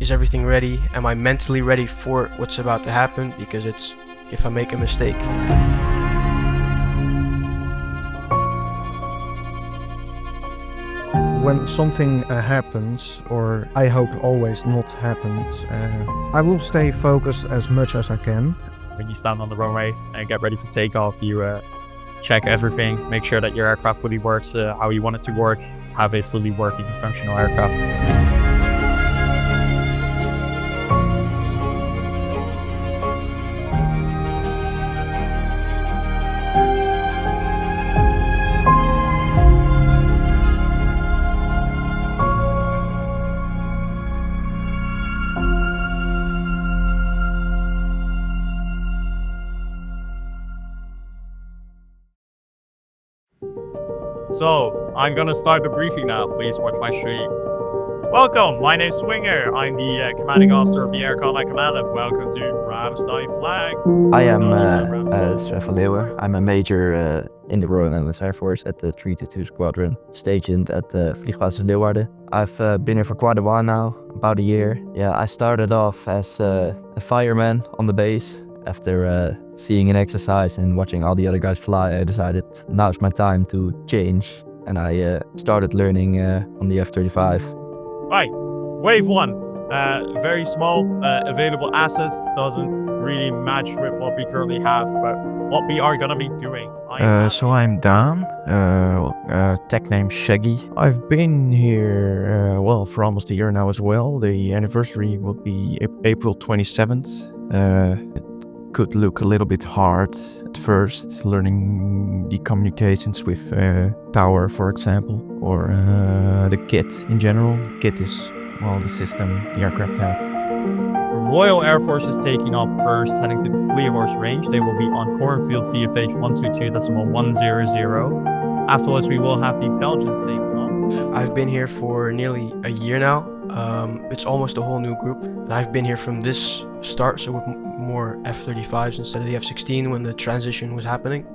is everything ready? Am I mentally ready for what's about to happen? Because it's if I make a mistake. When something happens, or I hope always not happens, I will stay focused as much as I can. When you stand on the runway and get ready for takeoff, you check everything, make sure that your aircraft fully works how you want it to work, have a fully working functional aircraft. So, I'm gonna start the briefing now. Please watch my stream. Welcome, my name's Swinger. I'm the commanding officer of the Air Combat Command, and welcome to Ramstein Flag. I am Sven Leeuwen. I'm a major in the Royal Netherlands Air Force at the 322 Squadron, stationed at Vliegbasis Leeuwarden. I've been here for quite a while now, about a year. Yeah, I started off as a fireman on the base. After seeing an exercise and watching all the other guys fly, I decided now's my time to change, and I started learning on the F-35. Right, wave one. Very small available assets, doesn't really match with what we currently have, but what we are gonna be doing. So I'm Dan, tech name Shaggy. I've been here, for almost a year now as well. The anniversary will be April 27th. It could look a little bit hard at first, learning the communications with Tower, for example, or the kit in general. Kit is, the system the aircraft have. Royal Air Force is taking off first, heading to the Vliehorst range. They will be on Cornfield VFH 122.100. Afterwards, we will have the Belgians taking off. I've been here for nearly a year now. It's almost a whole new group, and I've been here from this start, so with more F-35s instead of the F-16 when the transition was happening.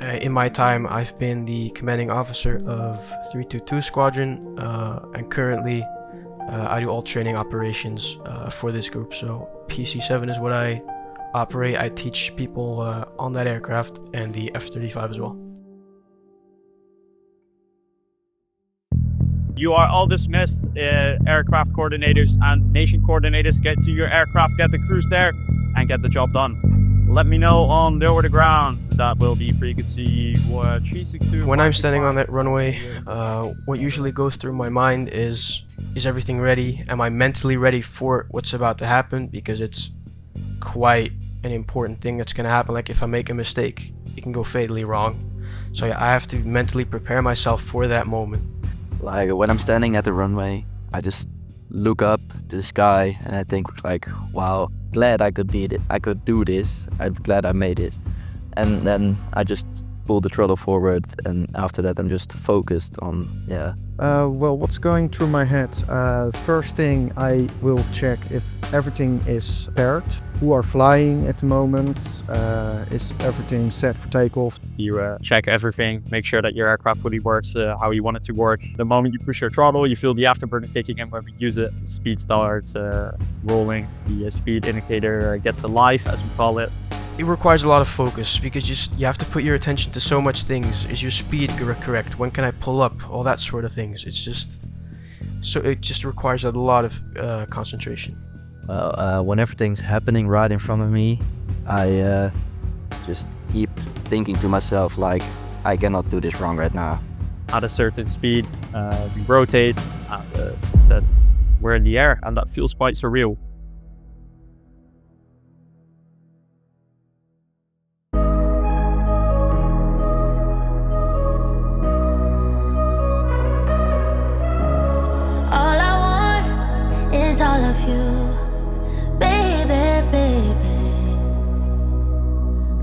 In my time, I've been the commanding officer of 322 Squadron, and currently I do all training operations for this group. So PC-7 is what I operate. I teach people on that aircraft and the F-35 as well. You are all dismissed, aircraft coordinators and nation coordinators. Get to your aircraft, get the crews there, and get the job done. Let me know on the over the ground. That will be frequency 362. When I'm standing on that runway, what usually goes through my mind is everything ready? Am I mentally ready for what's about to happen? Because it's quite an important thing that's gonna happen. Like if I make a mistake, it can go fatally wrong. So yeah, I have to mentally prepare myself for that moment. Like when I'm standing at the runway, I just look up to the sky and I think like, wow, glad I could do this. I'm glad I made it. And then I just pull the throttle forward, and after that I'm just focused on, What's going through my head? First thing, I will check if everything is paired. Who are flying at the moment? Is everything set for takeoff? You check everything, make sure that your aircraft fully works how you want it to work. The moment you push your throttle, you feel the afterburner kicking in when we use it. The speed starts rolling, the speed indicator gets alive, as we call it. It requires a lot of focus because you have to put your attention to so much things. Is your speed correct? When can I pull up? All that sort of things. It just requires a lot of concentration. Well, when everything's happening right in front of me, I just keep thinking to myself like, I cannot do this wrong right now. At a certain speed, we rotate, and that we're in the air, and that feels quite surreal. All of you, baby, baby.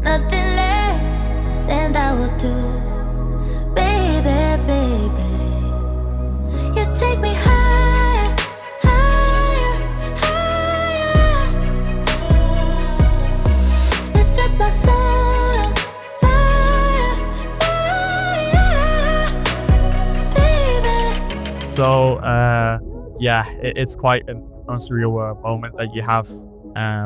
Nothing less than that will do, baby, baby. You take me higher, higher, higher. You set my soul on fire, fire, baby. So, yeah, it's quite an unsurreal moment that you have.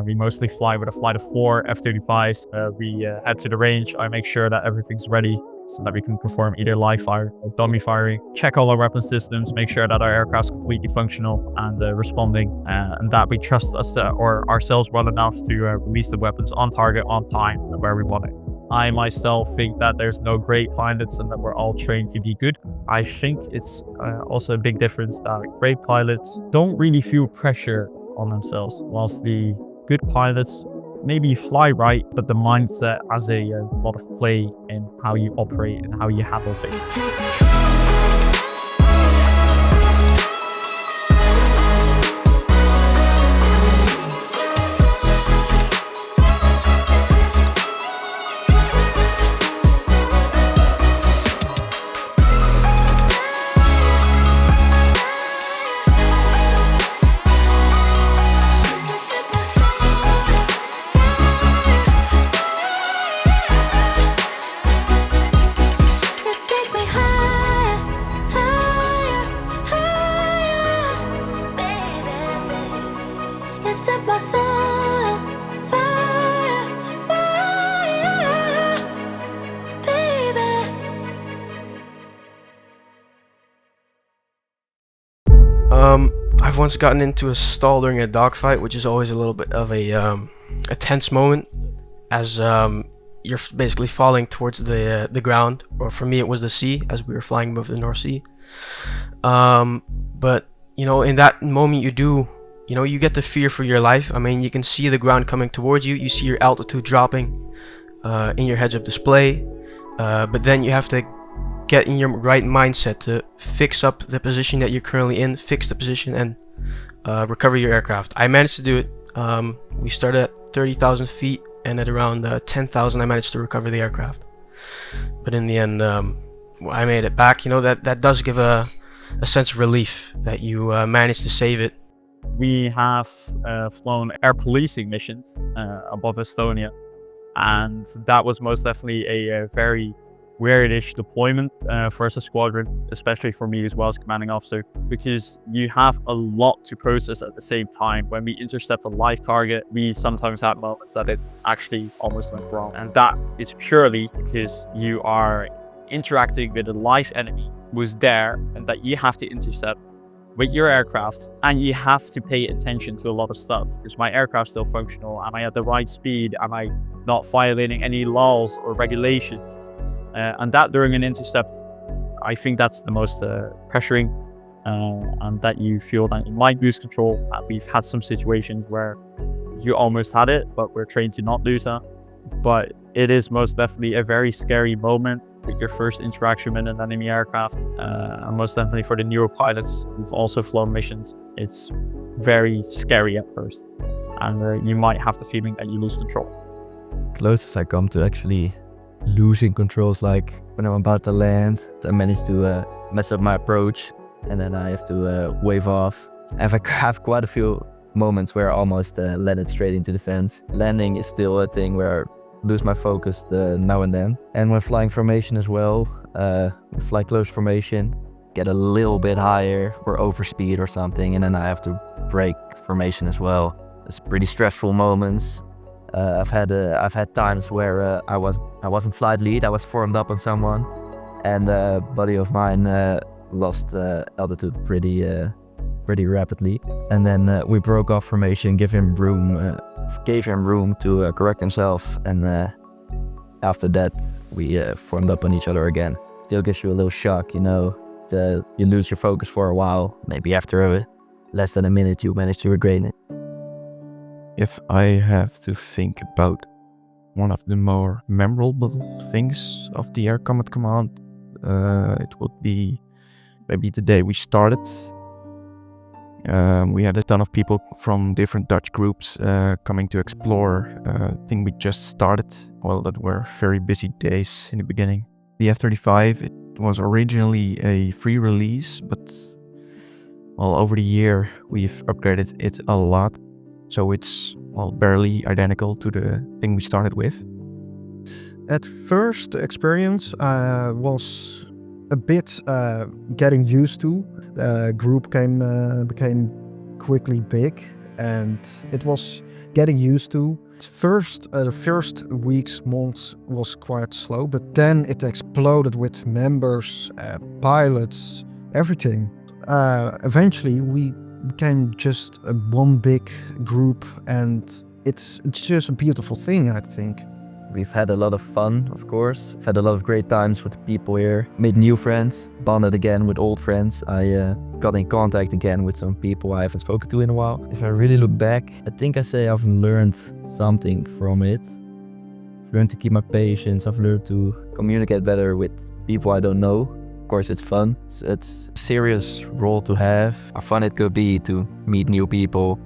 We mostly fly with a flight of 4 F-35s. We head to the range. I make sure that everything's ready so that we can perform either live fire or dummy firing, check all our weapon systems, make sure that our aircraft's completely functional and responding, and that we trust us or ourselves well enough to release the weapons on target, on time, and where we want it. I myself think that there's no great pilots and that we're all trained to be good. I think it's also a big difference that great pilots don't really feel pressure on themselves, whilst the good pilots maybe fly right, but the mindset has a lot of play in how you operate and how you handle things. Take me higher, higher, higher, baby. You set my soul on fire, fire, baby. I've once gotten into a stall during a dogfight, which is always a little bit of a tense moment, as you're basically falling towards the ground, or for me it was the sea, as we were flying above the North Sea. But you know, in that moment you get the fear for your life. I mean, you can see the ground coming towards you, you see your altitude dropping in your heads-up display, but then you have to get in your right mindset to fix up the position that you're currently in, fix the position, and recover your aircraft. I managed to do it. We started at 30,000 feet, and at around 10,000 I managed to recover the aircraft. But in the end, I made it back. You know, that does give a sense of relief that you managed to save it. We have flown air policing missions above Estonia, and that was most definitely a very weirdish deployment for us as a squadron, especially for me as well as commanding officer, because you have a lot to process at the same time. When we intercept a live target, we sometimes have moments that it actually almost went wrong, and that is purely because you are interacting with a live enemy who's there and that you have to intercept with your aircraft, and you have to pay attention to a lot of stuff. Is my aircraft still functional? Am I at the right speed? Am I not violating any laws or regulations? And that during an intercept, I think that's the most pressuring, and that you feel that you might lose control. We've had some situations where you almost had it, but we're trained to not lose that. But it is most definitely a very scary moment with your first interaction with an enemy aircraft. And most definitely for the newer pilots who've also flown missions, it's very scary at first. And you might have the feeling that you lose control. Closest I come to actually losing controls, like when I'm about to land, I manage to mess up my approach, and then I have to wave off. I have quite a few moments where I almost landed straight into the fence. Landing is still a thing where I lose my focus now and then. And when flying formation as well, we fly close formation, get a little bit higher or overspeed or something, and then I have to break formation as well. It's pretty stressful moments. I've had times where I wasn't flight lead. I was formed up on someone, and a buddy of mine lost altitude pretty rapidly. And then we broke off formation, gave him room to correct himself, and after that we formed up on each other again. Still gives you a little shock, you know. You lose your focus for a while. Maybe after less than a minute you manage to regain it. If I have to think about one of the more memorable things of the Air Combat Command, it would be maybe the day we started. We had a ton of people from different Dutch groups coming to explore a thing we just started. Well, that were very busy days in the beginning. The F-35, it was originally a free release, but well, over the year we've upgraded it a lot. So it's, well, barely identical to the thing we started with. At first, the experience was a bit getting used to. The group became quickly big, and it was getting used to. The first weeks, months was quite slow, but then it exploded with members, pilots, everything. Eventually, we became just one big group, and it's just a beautiful thing, I think. We've had a lot of fun, of course. We've had a lot of great times with the people here. Made new friends, bonded again with old friends. I got in contact again with some people I haven't spoken to in a while. If I really look back, I think I say I've learned something from it. I've learned to keep my patience. I've learned to communicate better with people I don't know. Of course, it's fun. It's a serious role to have. How fun it could be to meet new people.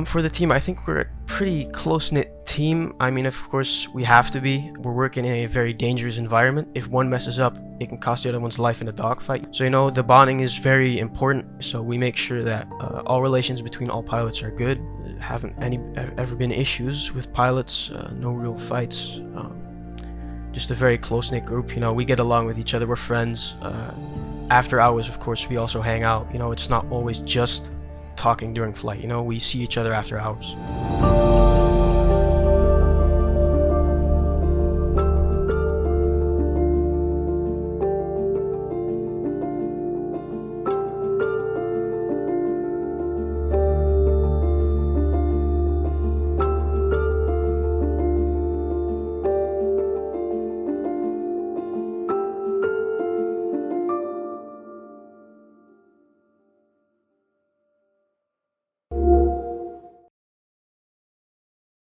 For the team, I think we're a pretty close-knit team. I mean, of course, we have to be. We're working in a very dangerous environment. If one messes up, it can cost the other one's life in a dogfight. So, the bonding is very important. So we make sure that all relations between all pilots are good. Haven't ever been issues with pilots, no real fights. Just a very close-knit group. We get along with each other. We're friends. After hours, of course, we also hang out. It's not always just talking during flight. We see each other after hours.